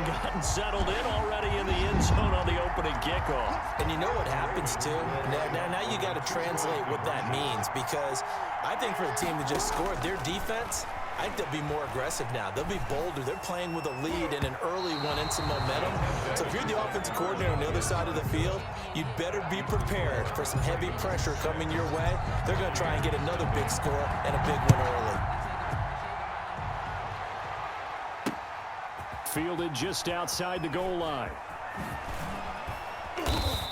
and gotten settled in already in the end zone on the opening kickoff. And you know what happens, too? Now you got to translate what that means, because I think for the team that just scored, their defense, I think they'll be more aggressive now. They'll be bolder. They're playing with a lead and an early one and some momentum. So if you're the offensive coordinator on the other side of the field, you'd better be prepared for some heavy pressure coming your way. They're going to try and get another big score and a big one early. Fielded just outside the goal line.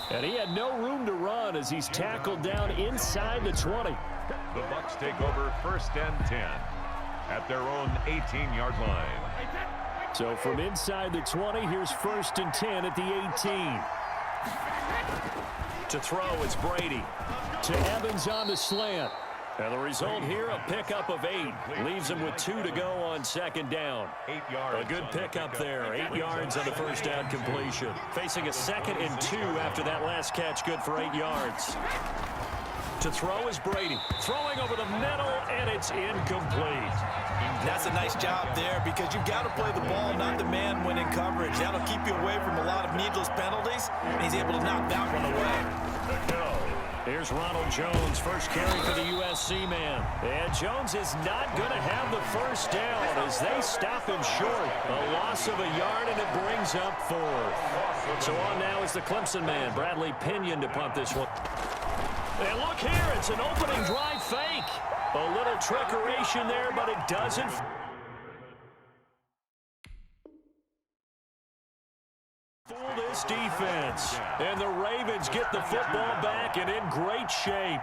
And he had no room to run as he's tackled down inside the 20. The Bucs take over 1st and 10 at their own 18-yard line. So from inside the 20, here's 1st and 10 at the 18. To throw is Brady. To Evans on the slant. And the result here, a pickup of 8. Leaves him with 2 to go on 2nd down. 8 yards. A good pickup there. 8 yards on the first down completion. Facing a 2nd and 2 after that last catch, good for 8 yards. To throw is Brady. Throwing over the middle, and it's incomplete. That's a nice job there, because you've got to play the ball, not the man when in coverage. That'll keep you away from a lot of needless penalties, and he's able to knock that one away. Here's Ronald Jones, first carry for the USC man. And Jones is not going to have the first down as they stop him short. A loss of a yard, and it brings up 4. So on now is the Clemson man, Bradley Pinion, to punt this one. And look here, it's an opening drive fake. A little trickeration there, but it doesn't. For this defense. And the Ravens get the football back and in great shape.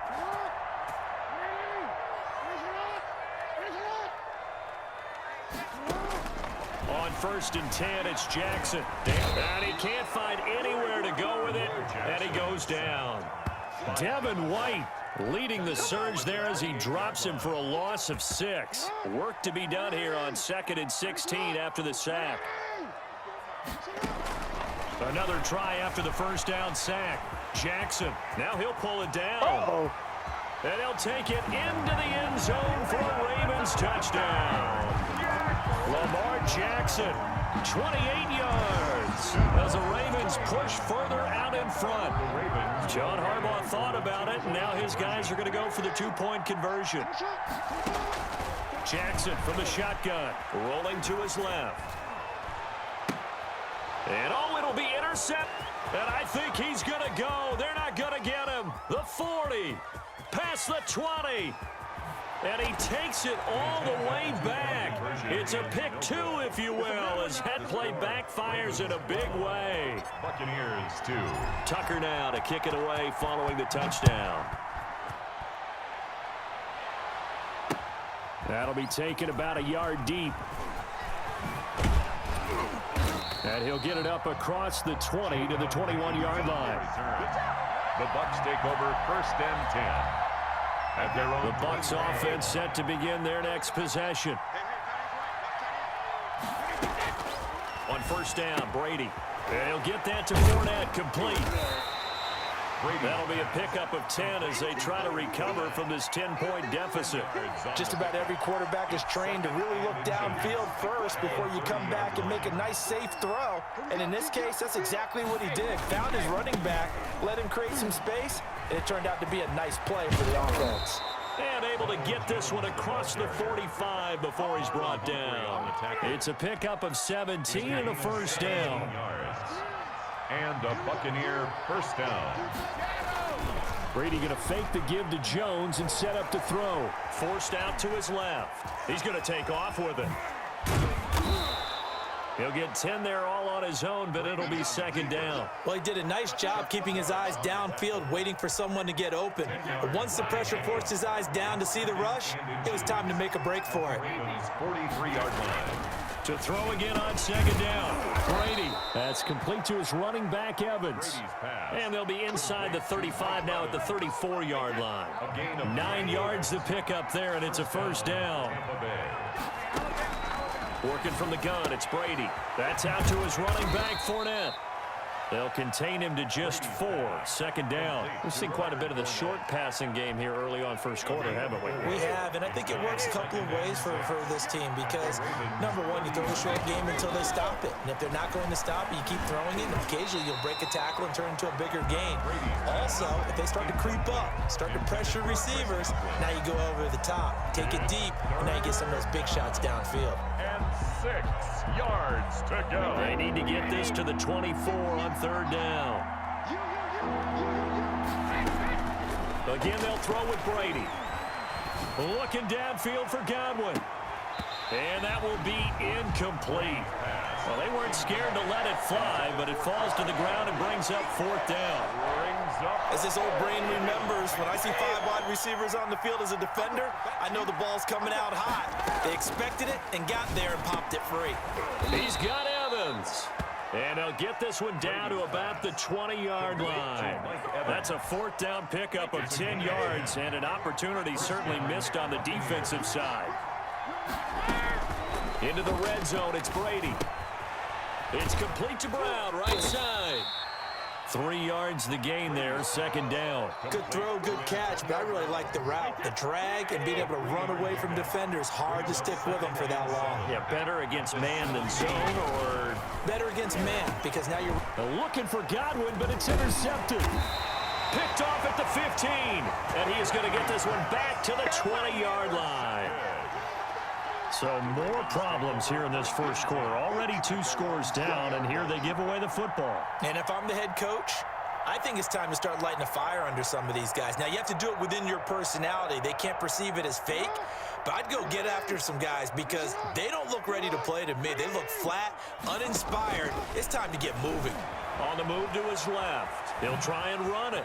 On 1st and 10, it's Jackson. And he can't find anywhere to go with it, and he goes down. Devin White leading the surge there as he drops him for a loss of 6. Work to be done here on 2nd and 16 after the sack. Another try after the first down sack. Jackson, now he'll pull it down. And he'll take it into the end zone for a Ravens touchdown. Lamar Jackson, 28 yards, as the Ravens push further out in front. John Harbaugh thought about it, and now his guys are going to go for the 2-point conversion. Jackson from the shotgun, rolling to his left. And it'll be intercepted. And I think he's going to go. They're not going to get him. The 40, past the 20. And he takes it all the way back. It's a pick 2, if you will, as that play backfires in a big way. Buccaneers 2. Tucker now to kick it away following the touchdown. That'll be taken about a yard deep. And he'll get it up across the 20 to the 21-yard line. The Bucs take over 1st and 10. At their own. The Bucs offense set to begin their next possession. On 1st down, Brady. And he'll get that to Fournette, complete. That'll be a pickup of 10 as they try to recover from this 10-point deficit. Just about every quarterback is trained to really look downfield first before you come back and make a nice, safe throw. And in this case, that's exactly what he did. Found his running back, let him create some space, and it turned out to be a nice play for the offense. And able to get this one across the 45 before he's brought down. It's a pickup of 17 and a first down. And a Buccaneer first down. Brady going to fake the give to Jones and set up to throw. Forced out to his left. He's going to take off with it. He'll get 10 there all on his own, but it'll be 2nd down. Well, he did a nice job keeping his eyes downfield, waiting for someone to get open. But once the pressure forced his eyes down to see the rush, it was time to make a break for it. 43-yard line. To throw again on 2nd down. Brady. That's complete to his running back, Evans. And they'll be inside the 35 now at the 34-yard line. 9 yards to pick up there, and it's a first down. Working from the gun, it's Brady. That's out to his running back, Fournette. They'll contain him to just 4. Second down. We've seen quite a bit of the short passing game here early on first quarter, haven't we? We have, and I think it works a couple of ways for this team because, number one, you throw a short game until they stop it. And if they're not going to stop it, you keep throwing it, and occasionally you'll break a tackle and turn into a bigger gain. Also, if they start to creep up, start to pressure receivers, now you go over the top, take it deep, and now you get some of those big shots downfield. And 6 yards to go. They need to get this to the 24 on third down. Again, they'll throw with Brady. Looking downfield for Godwin. And that will be incomplete. Well, they weren't scared to let it fly, but it falls to the ground and brings up fourth down. As this old brain remembers, when I see 5 wide receivers on the field as a defender, I know the ball's coming out hot. They expected it and got there and popped it free. He's got Evans. And they'll get this one down to about the 20-yard line. That's a fourth down pickup of 10 yards and an opportunity certainly missed on the defensive side. Into the red zone, it's Brady. It's complete to Brown, right side. 3 yards the gain there, second down. Good throw, good catch, but I really like the route. The drag and being able to run away from defenders, hard to stick with them for that long. Yeah, better against man than zone, or better against man, because now you're looking for Godwin, but it's intercepted. Picked off at the 15, and he is going to get this one back to the 20-yard line. So more problems here in this first quarter. Already 2 scores down, and here they give away the football. And if I'm the head coach, I think it's time to start lighting a fire under some of these guys. Now, you have to do it within your personality. They can't perceive it as fake, but I'd go get after some guys because they don't look ready to play to me. They look flat, uninspired. It's time to get moving. On the move to his left. He'll try and run it.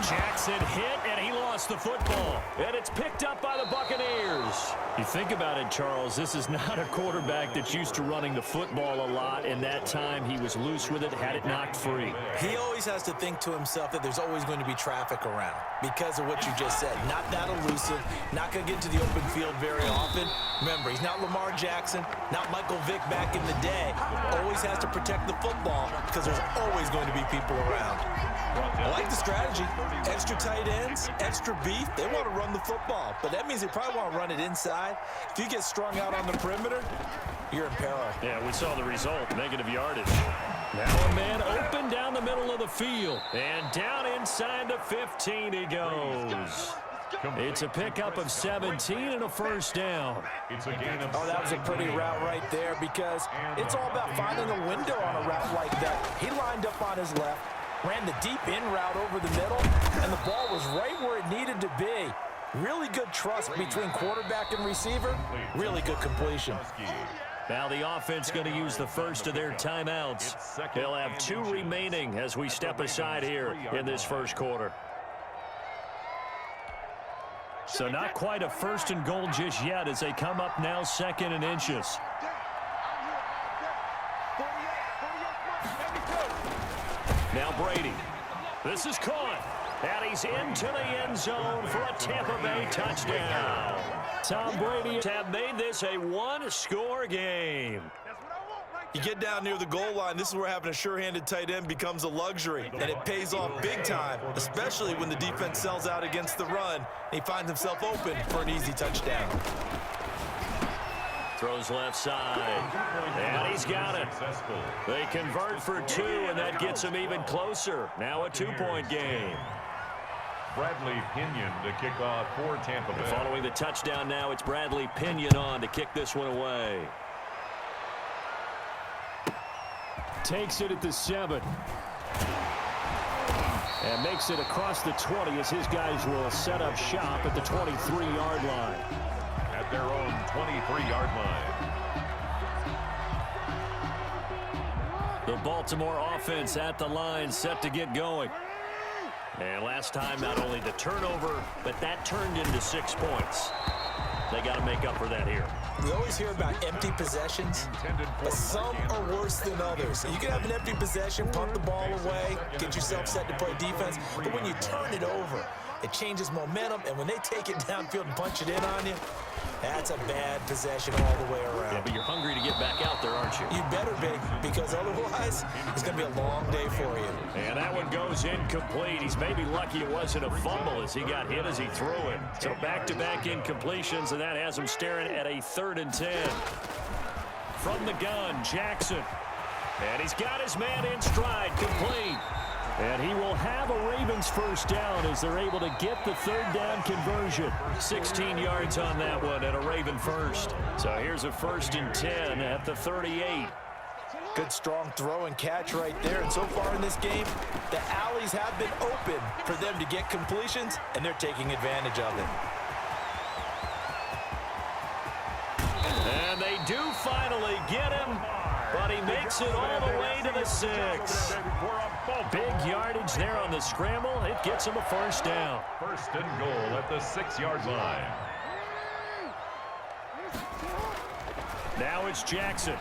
Jackson hit, and he lost the football. And it's picked up by the Buccaneers. You think about it, Charles, this is not a quarterback that's used to running the football a lot, and that time he was loose with it, had it knocked free. He always has to think to himself that there's always going to be traffic around because of what you just said. Not that elusive, not going to get to the open field very often. Remember, he's not Lamar Jackson, not Michael Vick back in the day. Always has to protect the football because there's always going to be people around. I like the strategy. Extra tight ends, extra beef. They want to run the football, but that means they probably want to run it inside. If you get strung out on the perimeter, you're in peril. Yeah, we saw the result, negative yardage. Now a man open down the middle of the field, and down inside the 15 he goes. It's a pickup of 17 and a first down. Oh, that was a pretty route right there because it's all about finding a window on a route like that. He lined up on his left, ran the deep in route over the middle, and the ball was right where it needed to be. Really good trust between quarterback and receiver. Really good completion. Now the offense going to use the first of their timeouts. They'll have 2 remaining as we step aside here in this first quarter. So not quite a first and goal just yet as they come up now second and inches. Now Brady. This is caught. And he's into the end zone for a Tampa Bay touchdown. Tom Brady have made this a 1-score game. You get down near the goal line, this is where having a sure-handed tight end becomes a luxury, and it pays off big time, especially when the defense sells out against the run, and he finds himself open for an easy touchdown. Throws left side, and he's got it. They convert for 2, and that gets him even closer. Now a 2-point game. Bradley Pinion to kick off for Tampa Bay. Following the touchdown now, it's Bradley Pinion on to kick this one away. Takes it at the 7. And makes it across the 20 as his guys will set up shop at the 23-yard line. At their own 23-yard line. The Baltimore offense at the line, set to get going. And last time, not only the turnover, but that turned into 6 points. They got to make up for that here. We always hear about empty possessions, but some are worse than others. You can have an empty possession, punt the ball away, get yourself set to play defense, but when you turn it over, It changes momentum, and when they take it downfield and punch it in on you, that's a bad possession all the way around. Yeah, but you're hungry to get back out there, aren't you? You better be, because otherwise, it's going to be a long day for you. And that one goes incomplete. He's maybe lucky it wasn't a fumble as he got hit as he threw it. So back-to-back incompletions, and that has him staring at a 3rd and 10. From the gun, Jackson. And he's got his man in stride, complete. And he will have a Ravens first down as they're able to get the 3rd down conversion. 16 yards on that one and a Raven first. So here's a 1st and 10 at the 38. Good strong throw and catch right there. And so far in this game, the alleys have been open for them to get completions, and they're taking advantage of it. And they do finally get him, but he makes it all the way to the 6. Big yardage there on the scramble. It gets him a first down. 1st and goal at the 6-yard line. Now it's Jackson.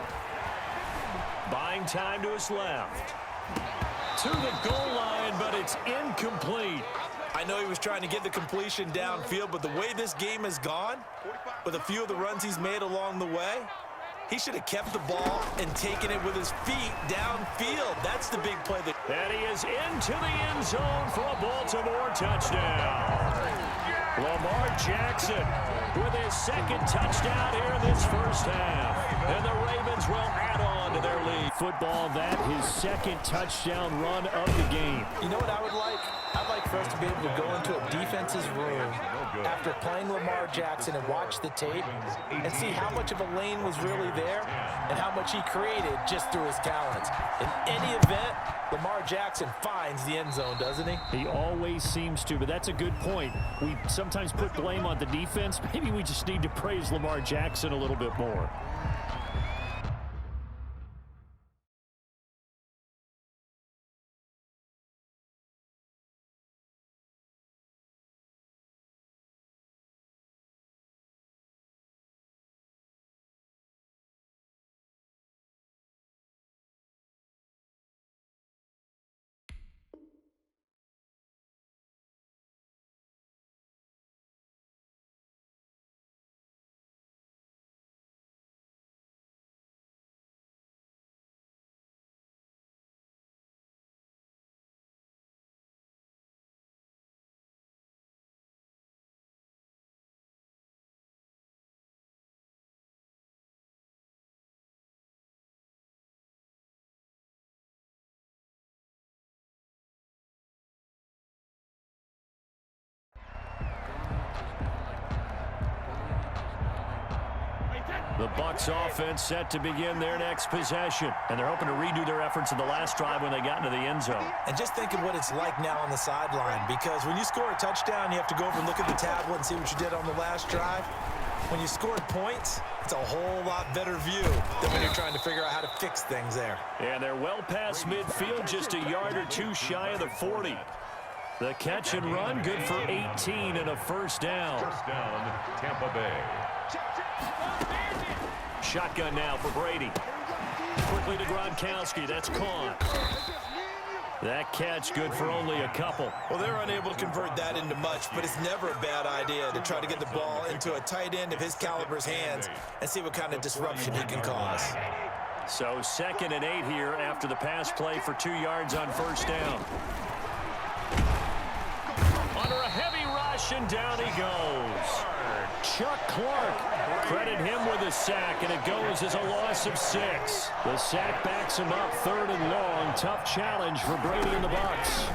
Buying time to his left. To the goal line, but it's incomplete. I know he was trying to get the completion downfield, but the way this game has gone, with a few of the runs he's made along the way, he should have kept the ball and taken it with his feet downfield. That's the big play. And he is into the end zone for a Baltimore touchdown. Lamar Jackson with his 2nd touchdown here in this first half. And the Ravens will add on to their lead. Football, that his 2nd touchdown run of the game. You know what I would like? I'd like for us to be able to go into a defense's room after playing Lamar Jackson and watch the tape and see how much of a lane was really there and how much he created just through his talents. In any event, Lamar Jackson finds the end zone, doesn't he? He always seems to, but that's a good point. We sometimes put blame on the defense. Maybe we just need to praise Lamar Jackson a little bit more. The Bucs offense set to begin their next possession. And they're hoping to redo their efforts in the last drive when they got into the end zone. And just think of what it's like now on the sideline, because when you score a touchdown, you have to go over and look at the tablet and see what you did on the last drive. When you scored points, it's a whole lot better view than when you're trying to figure out how to fix things there. And they're well past midfield, just a yard or two shy of the 40. The catch and run, good for 18 and a first down. First down, Tampa Bay. Shotgun now for Brady. Quickly to Gronkowski. That's caught. That catch good for only a couple. Well, they're unable to convert that into much, but it's never a bad idea to try to get the ball into a tight end of his caliber's hands and see what kind of disruption he can cause. So 2nd and 8 here after the pass play for 2 yards on first down. Under a heavy rush, and down he goes. Chuck Clark, credit him with a sack, and it goes as a loss of 6. The sack backs him up 3rd and long. Tough challenge for Brady and the Bucs.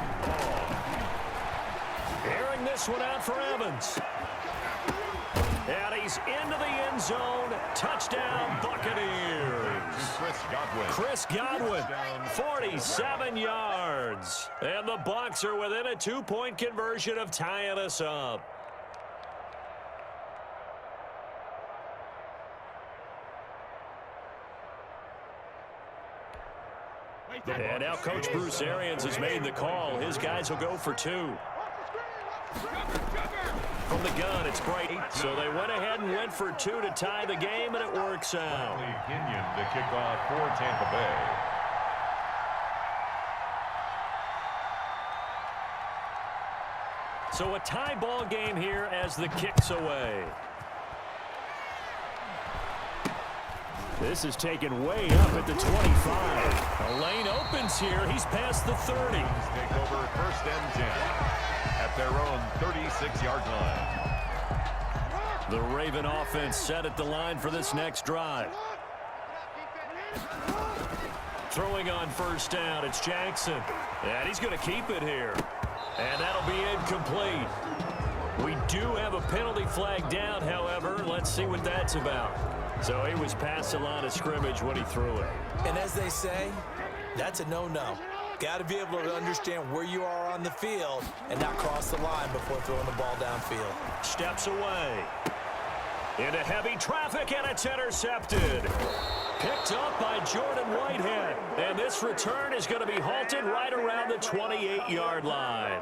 Airing this one out for Evans. And he's into the end zone. Touchdown, Buccaneers. Chris Godwin, 47 yards. And the Bucs are within a 2-point conversion of tying us up. And now Coach Bruce Arians has made the call. His guys will go for 2. From the gun, it's Brady. So they went ahead and went for 2 to tie the game, and it works out. Kenyon to kick off for Tampa Bay. So a tie ball game here as the kick's away. This is taken way up at the 25. A lane opens here. He's past the 30. Take over first and 10 at their own 36-yard line. The Raven offense set at the line for this next drive. Throwing on first down, it's Jackson. And he's going to keep it here. And that'll be incomplete. We do have a penalty flag down, however. Let's see what that's about. So he was past the line of scrimmage when he threw it. And as they say, that's a no-no. Got to be able to understand where you are on the field and not cross the line before throwing the ball downfield. Steps away. Into heavy traffic, and it's intercepted. Picked up by Jordan Whitehead. And this return is going to be halted right around the 28-yard line.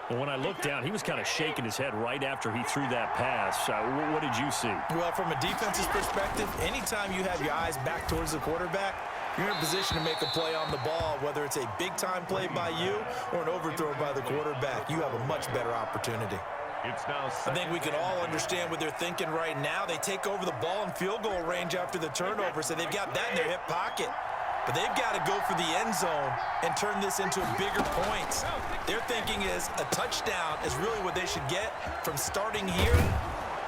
Well, when I looked down, he was kind of shaking his head right after he threw that pass. What did you see? Well, from a defense's perspective, anytime you have your eyes back towards the quarterback, you're in a position to make a play on the ball, whether it's a big-time play by you or an overthrow by the quarterback. You have a much better opportunity. It's now I think we can all understand what they're thinking right now. They take over the ball in field goal range after the turnover, so they've got that in their hip pocket. But they've got to go for the end zone and turn this into bigger points. Their thinking is a touchdown is really what they should get from starting here.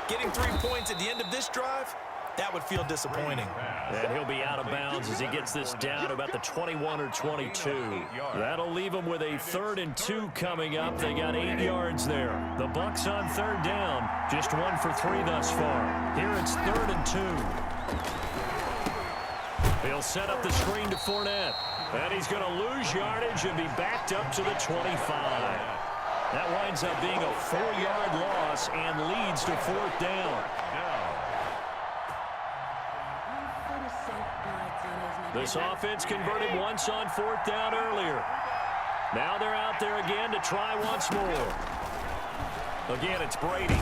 Getting 3 points at the end of this drive, that would feel disappointing. And he'll be out of bounds as he gets this down to about the 21 or 22. That'll leave him with a 3rd and 2 coming up. They got 8 yards there. The Bucs on 3rd down. Just 1 for 3 thus far. Here it's 3rd and 2. He'll set up the screen to Fournette. And he's going to lose yardage and be backed up to the 25. That winds up being a 4-yard loss and leads to 4th down. This offense converted once on 4th down earlier. Now they're out there again to try once more. Again, it's Brady.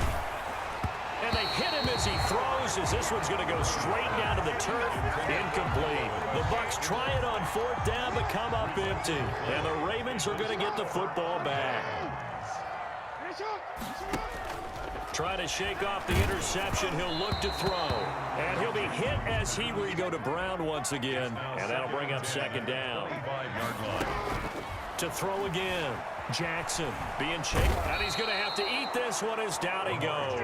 And they hit him as he throws, as this one's going to go straight down to the turf. Incomplete. The Bucs try it on 4th down, but come up empty. And the Ravens are going to get the football back. Trying to shake off the interception. He'll look to throw. And he'll be hit as he will go to Brown once again. And that'll bring up 2nd down. To throw again. Jackson being chased. And he's going to have to eat this one as down he goes.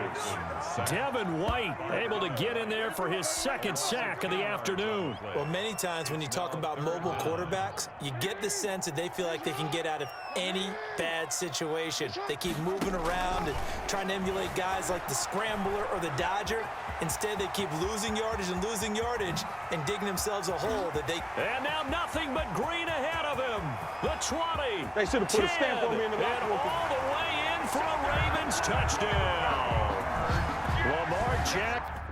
Devin White able to get in there for his 2nd sack of the afternoon. Well, many times when you talk about mobile quarterbacks, you get the sense that they feel like they can get out of any bad situation. They keep moving around and trying to emulate guys like the Scrambler or the Dodger. Instead, they keep losing yardage and digging themselves a hole that they... And now nothing but green ahead of him. The 20. They should have put a stamp on me in the locker room. And all the way in for a Ravens touchdown. Lamar Jackson.